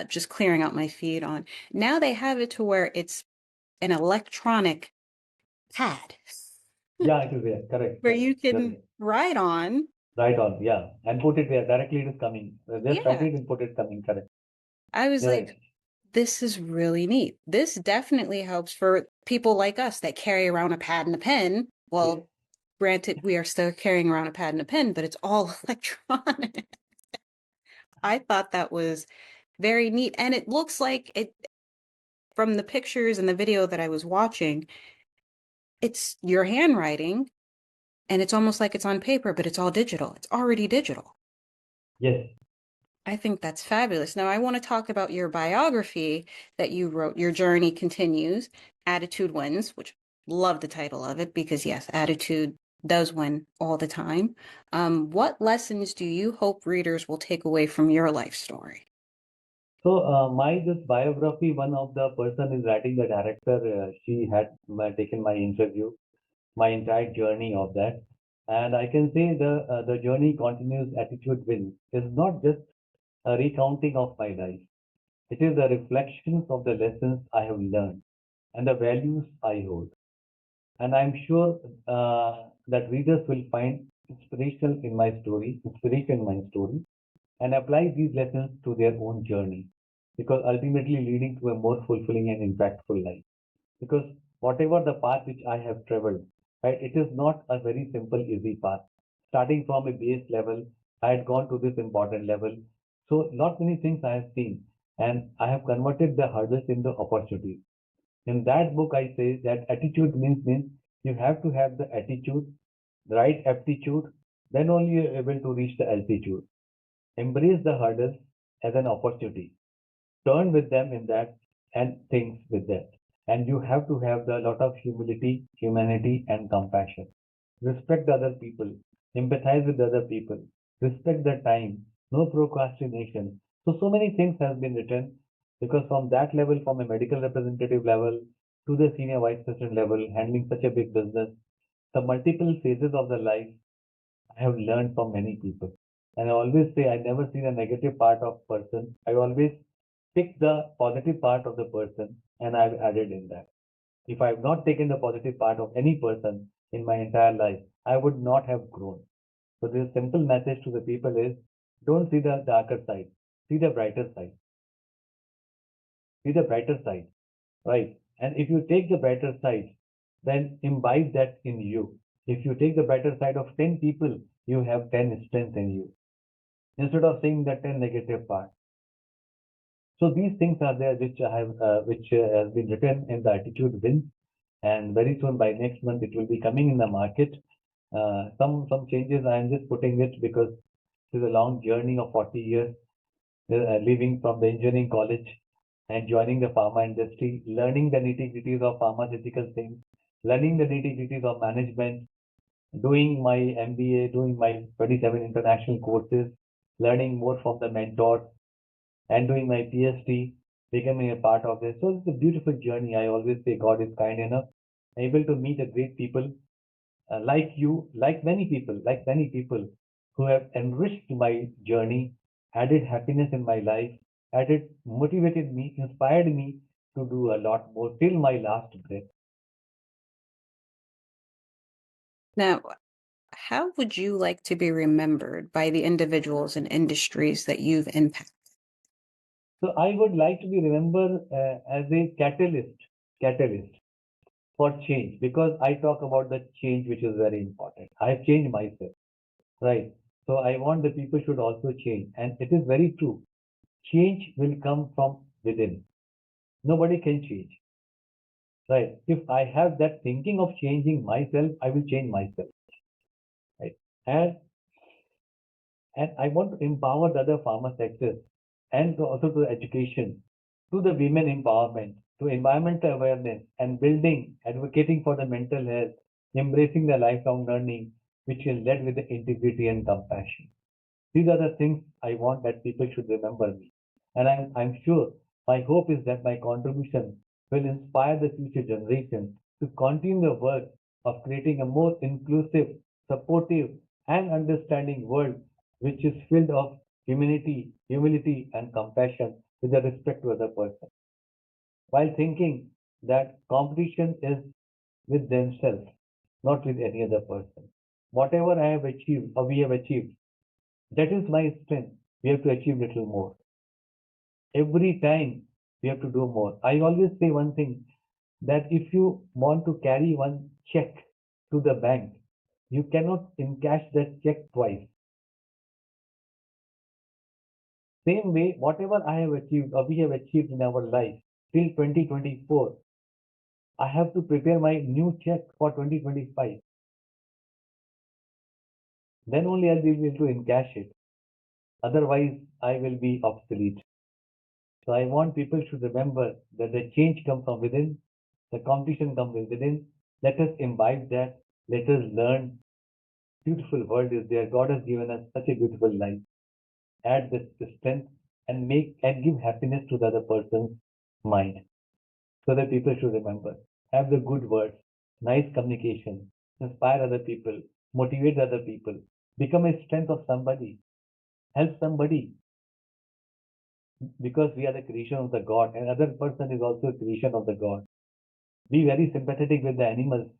just clearing out my feed on. Now they have it to where it's an electronic pad Yeah, it is there. Correct, where correct. you You're can right. write on. Right on, yeah. And put it there. Directly it is coming. Just write Yeah, it and put it coming. Correct. I was You're like, right. this is really neat. This definitely helps for people like us that carry around a pad and a pen. Yes. Well, granted, we are still carrying around a pad and a pen, but it's all electronic. I thought that was very neat. And it looks like it from the pictures and the video that I was watching, it's your handwriting and it's almost like it's on paper, but it's all digital. It's already digital. Yes. I think that's fabulous. Now, I want to talk about your biography that you wrote, Your Journey Continues, Attitude Wins, which love the title of it because, yes, attitude does win all the time. What lessons do you hope readers will take away from your life story? So my this biography, one of the person is writing the director. She had taken my interview, my entire journey of that, and I can say the journey continues. Attitude wins is not just a recounting of my life. It is a reflection of the lessons I have learned and the values I hold. And I'm sure that readers will find inspiration in my story, and apply these lessons to their own journey, because ultimately leading to a more fulfilling and impactful life. Because whatever the path which I have traveled, right, it is not a very simple, easy path. Starting from a base level, I had gone to this important level. So not many things I have seen, and I have converted the hurdles into opportunities. In that book, I say that attitude means you have to have the attitude, the right aptitude, then only you're able to reach the altitude. Embrace the hurdles as an opportunity. Turn with them in that and things with that. And you have to have the lot of humility, humanity, and compassion. Respect the other people, empathize with the other people, respect the time, no procrastination. So many things have been written, because from that level, from a medical representative level to the senior vice president level, handling such a big business, the multiple phases of the life I have learned from many people. And I always say I never see the negative part of person. I always pick the positive part of the person and I've added in that. If I have not taken the positive part of any person in my entire life, I would not have grown. So this simple message to the people is don't see the darker side, see the brighter side, see the brighter side, right? And if you take the brighter side, then imbibe that in you. If you take the brighter side of 10 people, you have 10 strengths in you instead of seeing the 10 negative parts. So these things are there which has been written in the Attitude Wins, and very soon by next month it will be coming in the market. Some changes I am just putting it because it is a long journey of 40 years, leaving from the engineering college and joining the pharma industry, learning the nitty-gritties of pharmaceutical things, learning the nitty-gritties of management, doing my MBA, doing my 27 international courses, learning more from the mentors, and doing my PhD, becoming a part of this. So it's a beautiful journey. I always say God is kind enough, able to meet a great people like you, like many people who have enriched my journey, added happiness in my life, added, motivated me, inspired me to do a lot more till my last breath. Now, how would you like to be remembered by the individuals and industries that you've impacted? So I would like to be remembered as a catalyst for change because I talk about the change which is very important. I have changed myself, right? So I want the people should also change. And it is very true. Change will come from within. Nobody can change, right? If I have that thinking of changing myself, I will change myself, right? And and I want to empower the other farmer sectors and also to education, to the women empowerment, to environmental awareness and building, advocating for the mental health, embracing the lifelong learning, which is led with the integrity and compassion. These are the things I want that people should remember me. And I'm sure my hope is that my contribution will inspire the future generation to continue the work of creating a more inclusive, supportive, and understanding world which is filled of humility, and compassion with the respect to other person. While thinking that competition is with themselves, not with any other person. Whatever I have achieved or we have achieved, that is my strength. We have to achieve little more. Every time we have to do more. I always say one thing that if you want to carry one check to the bank, you cannot encash that check twice. Same way, whatever I have achieved or we have achieved in our life till 2024, I have to prepare my new check for 2025. Then only I'll be able to encash it. Otherwise, I will be obsolete. So I want people to remember that the change comes from within, the competition comes within. Let us imbibe that. Let us learn. Beautiful world is there. God has given us such a beautiful life. Add this strength and make and give happiness to the other person's mind. So that people should remember. Have the good words, nice communication, inspire other people, motivate other people, become a strength of somebody, help somebody, because we are the creation of the God, and other person is also a creation of the God. Be very sympathetic with the animals.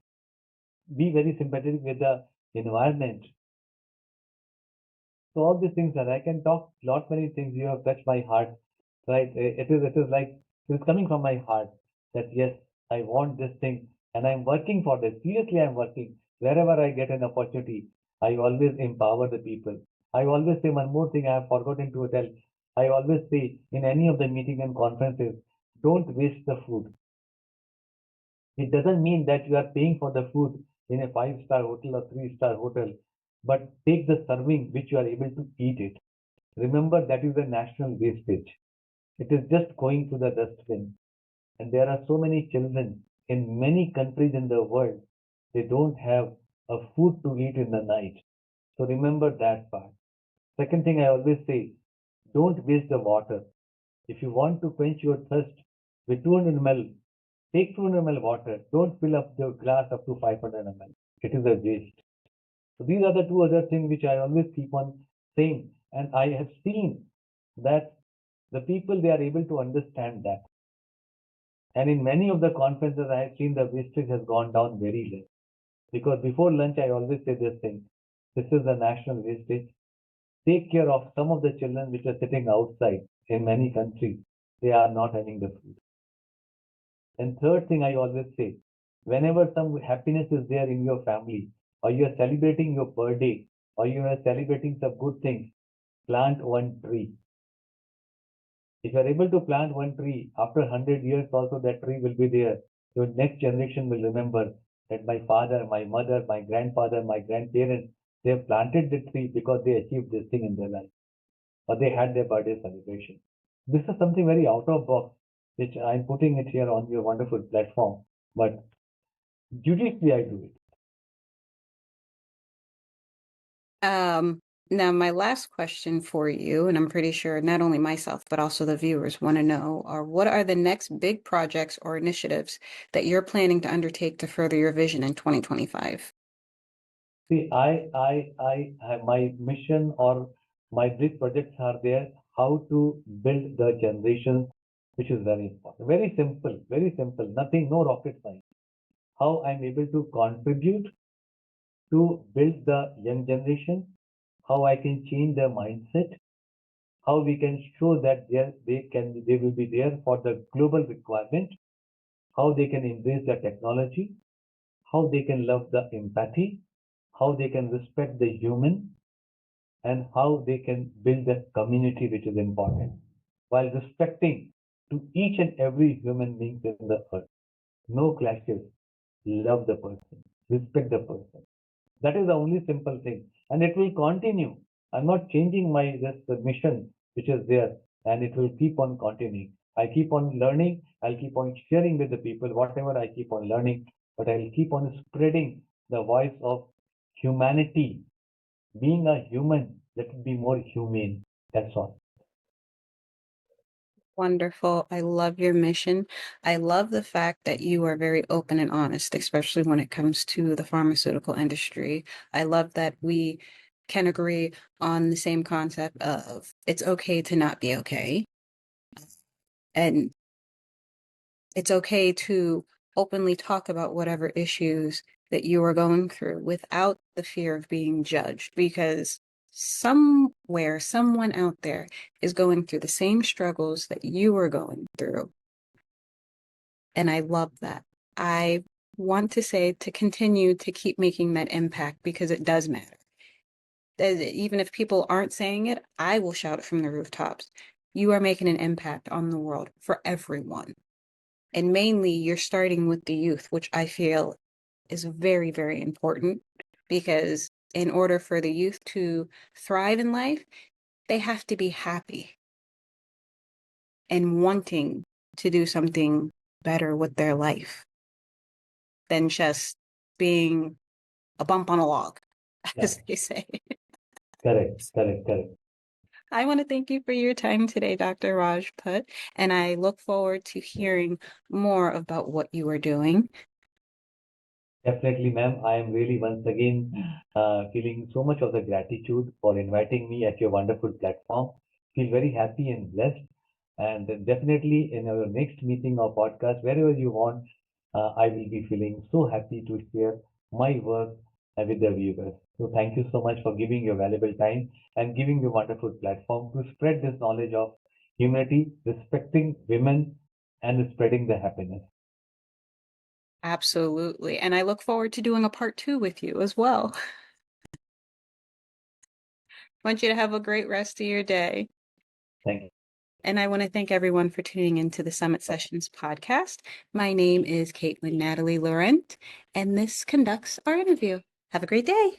Be very sympathetic with the environment. So all these things that I can talk lot many things. You have touched my heart, right? It is like it's coming from my heart that yes, I want this thing and I'm working for this. Seriously, I'm working. Wherever I get an opportunity, I always empower the people. I always say one more thing I have forgotten to tell. I always say in any of the meeting and conferences, don't waste the food. It doesn't mean that you are paying for the food in a five-star hotel or three-star hotel, but take the serving which you are able to eat it. Remember that is a national wastage. It is just going to the dustbin. And there are so many children in many countries in the world, they don't have a food to eat in the night. So remember that part. Second thing I always say, don't waste the water. If you want to quench your thirst with 200 ml, take 200 ml water. Don't fill up your glass up to 500 ml. It is a waste. So these are the two other things which I always keep on saying, and I have seen that the people, they are able to understand that. And in many of the conferences, I have seen the wastage has gone down very less. Because before lunch, I always say this thing: this is the national wastage. Take care of some of the children which are sitting outside in many countries. They are not having the food. And third thing I always say, whenever some happiness is there in your family, or you are celebrating your birthday, or you are celebrating some good things, plant one tree. If you are able to plant one tree, after 100 years also that tree will be there. Your next generation will remember that my father, my mother, my grandfather, my grandparents, they have planted the tree because they achieved this thing in their life, or they had their birthday celebration. This is something very out of box, which I'm putting it here on your wonderful platform, but judiciously I do it. Um, Now my last question for you, and I'm pretty sure not only myself, but also the viewers want to know, are what are the next big projects or initiatives that you're planning to undertake to further your vision in 2025? See, I have my mission or my big projects are there, how to build the generation, which is very important. Very simple, nothing, no rocket science. How I'm able to contribute to build the young generation, how I can change their mindset, how we can show that they will be there for the global requirement, how they can embrace the technology, how they can love the empathy, how they can respect the human, and how they can build a community, which is important, while respecting to each and every human being in the earth. No clashes. Love the person. Respect the person. That is the only simple thing. And it will continue. I'm not changing my this mission which is there, and it will keep on continuing. I keep on learning, I'll keep on sharing with the people whatever I keep on learning, but I'll keep on spreading the voice of humanity. Being a human, let it be more humane. That's all. Wonderful. I love your mission. I love the fact that you are very open and honest, especially when it comes to the pharmaceutical industry. I love that we can agree on the same concept of it's okay to not be okay. And it's okay to openly talk about whatever issues that you are going through without the fear of being judged, because somewhere, someone out there is going through the same struggles that you are going through. And I love that. I want to say to continue to keep making that impact because it does matter. Even if people aren't saying it, I will shout it from the rooftops. You are making an impact on the world for everyone. And mainly, you're starting with the youth, which I feel is very, very important because in order for the youth to thrive in life, they have to be happy and wanting to do something better with their life than just being a bump on a log, Yeah, as they say. correct. I want to thank you for your time today, Dr. Rajput, and I look forward to hearing more about what you are doing. Definitely, ma'am. I am really once again feeling so much of the gratitude for inviting me at your wonderful platform. Feel very happy and blessed. And definitely in our next meeting or podcast, wherever you want, I will be feeling so happy to share my work with the viewers. So thank you so much for giving your valuable time and giving your wonderful platform to spread this knowledge of humanity, respecting women, and spreading the happiness. Absolutely. And I look forward to doing a part two with you as well. I want you to have a great rest of your day. Thank you. And I want to thank everyone for tuning into the Summit Sessions podcast. My name is Katelyn Natalie Laurent, and this conducts our interview. Have a great day.